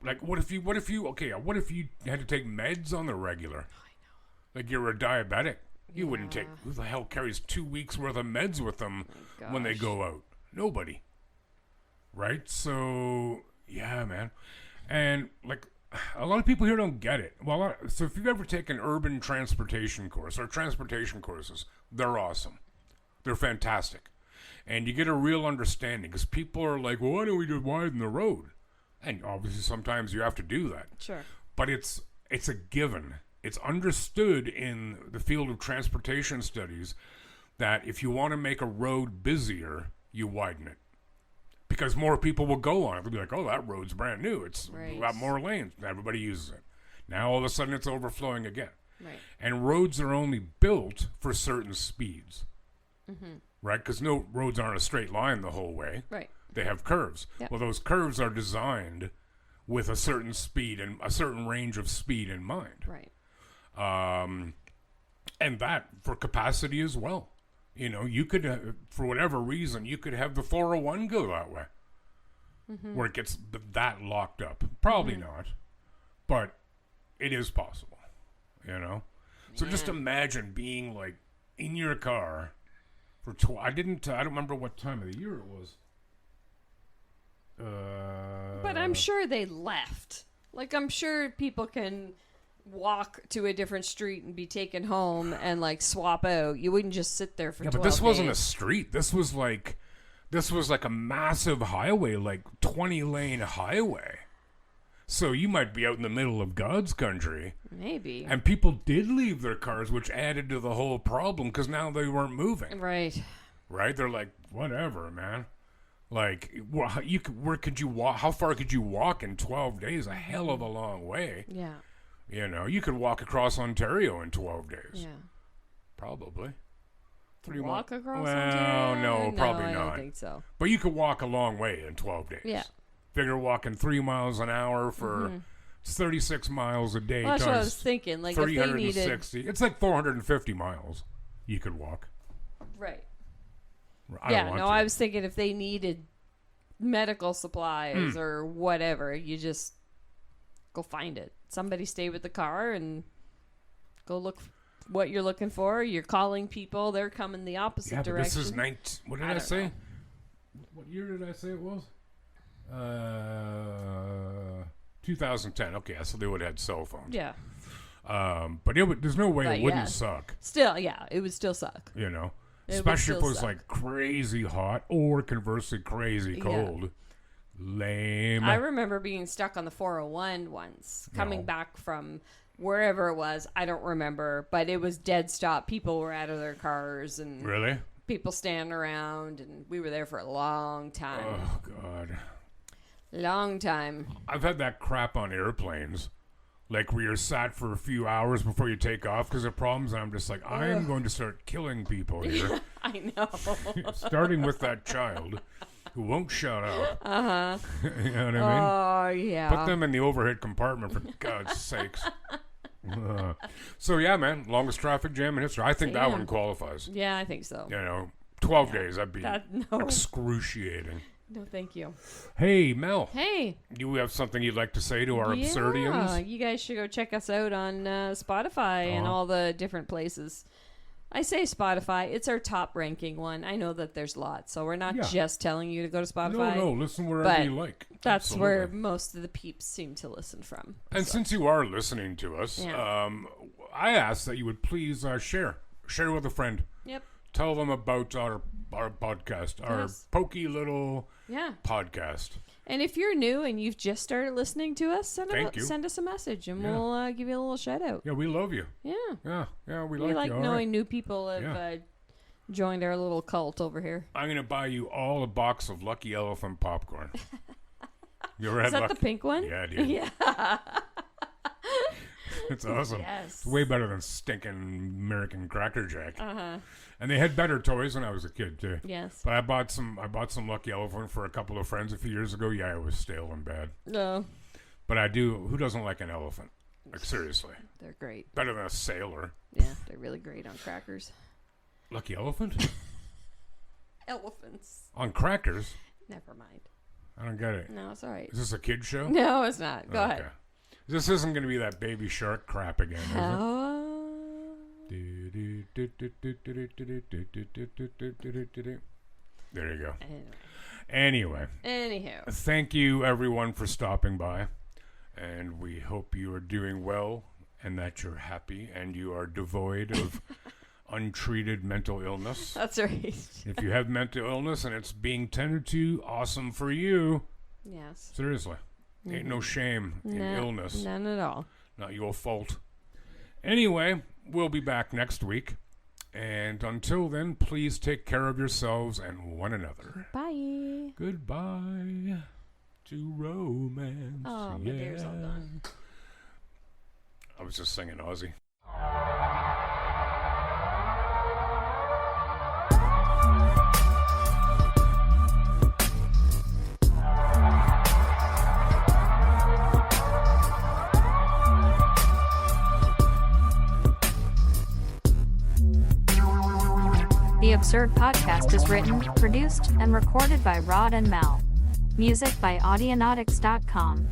like what if you had to take meds on the regular? I know. Like you're a diabetic. You wouldn't take, who the hell carries 2 weeks worth of meds with them when they go out? Nobody. Right? So, yeah, man. And like a lot of people here don't get it. Well, so if you've ever taken urban transportation course or transportation courses, they're awesome. They're fantastic. And you get a real understanding because people are like, well, why don't we just widen the road? And obviously sometimes you have to do that. Sure. But it's a given. It's understood in the field of transportation studies that if you want to make a road busier, you widen it. Because more people will go on it. They'll be like, oh, that road's brand new. It's got more lanes. Everybody uses it. Now all of a sudden it's overflowing again. Right. And roads are only built for certain speeds. Mm-hmm. Right? Because no roads aren't a straight line the whole way. Right. They have curves. Yep. Well, those curves are designed with a certain speed and a certain range of speed in mind. Right. And that for capacity as well. You know, you could, for whatever reason, you could have the 401 go that way. Mm-hmm. Where it gets that locked up. Probably not. But it is possible. You know? So just imagine being like in your car for I don't remember what time of the year it was. But I'm sure they left. Like, I'm sure people can walk to a different street and be taken home and, like, swap out. You wouldn't just sit there for 12 days. But this wasn't a street. This was like a massive highway, like 20-lane highway. So you might be out in the middle of God's country. Maybe. And people did leave their cars, which added to the whole problem because now they weren't moving. Right. Right? They're like, whatever, man. Like, where could you walk? How far could you walk in 12 days? A hell of a long way. Yeah. You know, you could walk across Ontario in 12 days. Yeah. Probably. Walk across Ontario? Ontario? No, probably I not. don't think so. But you could walk a long way in 12 days. Yeah. Figure walking 3 miles an hour for 36 miles a day. Well, that's what I was thinking. Like, if they needed... It's like 450 miles you could walk. Right. I was thinking if they needed medical supplies or whatever, you just go find it. Somebody stay with the car and go look what you're looking for. You're calling people. They're coming the opposite direction. But this is what did I say? What year did I say it was? 2010. Okay, so they would have had cell phones. Yeah. But there's no way it wouldn't suck. Still, yeah, it would still suck. You know? Especially if it was like crazy hot or conversely crazy cold. Lame. I remember being stuck on the 401 once, coming back from wherever it was. I don't remember, but it was dead stop. People were out of their cars. And really? people standing around, and we were there for a long time. Oh, God. Long time. I've had that crap on airplanes. Like where you're sat for a few hours before you take off because of problems, and I'm just like, I'm going to start killing people here. I know. Starting with that child who won't shut up. Uh-huh. You know what I mean? Oh, yeah. Put them in the overhead compartment, for God's sakes. So, yeah, man, longest traffic jam in history. I think that Damn. one qualifies. Yeah, I think so. You know, 12 days, that'd be No, excruciating. no, thank you. Hey, Mel, Hey. do you have something you'd like to say to our Yeah, absurdians? you guys should go check us out on Spotify and all the different places. I say Spotify. It's our top ranking one. I know that there's lots, so we're not Yeah. just telling you to go to Spotify. No, listen wherever but you like. That's Absolutely. where most of the peeps seem to listen from. And since you are listening to us, Yeah. I ask that you would please share with a friend. Yep. Tell them about our podcast, our Yes. pokey little Yeah. podcast. And if you're new and you've just started listening to us, Thank you. send us a message and Yeah. we'll give you a little shout out. Yeah, we love you. Yeah. Yeah, we We like like you. All knowing right. new people have Yeah. joined our little cult over here. I'm gonna buy you all a box of Lucky Elephant popcorn. You ever Is had that Lucky? the pink one? Yeah, dude. Yeah. It's awesome. Yes. It's way better than stinking American Cracker Jack. Uh-huh. And they had better toys when I was a kid too. Yes. But I bought some Lucky Elephant for a couple of friends a few years ago. Yeah, it was stale and bad. No. But I do. Who doesn't like an elephant? Like seriously, They're great. better than a sailor. Yeah, they're really great on crackers. Lucky Elephant Elephants. on crackers. Never mind. I don't get it. No, it's all right. Is this a kid show? No, it's not. Go Okay. ahead. This isn't going to be that baby shark crap again, is it? Oh. There you go. Anyway. Anyway, Anyhow. thank you everyone for stopping by, and we hope you are doing well and that you're happy and you are devoid of untreated mental illness. That's right. If you have mental illness and it's being tended to, awesome for you. Yes. Seriously. Ain't no shame in illness. None at all. Not your fault. Anyway, we'll be back next week. And until then, please take care of yourselves and one another. Bye. Goodbye to romance. Oh, my hair's all done. I was just singing Aussie. The Absurd Podcast is written, produced, and recorded by Rod and Mel. Music by Audionautics.com.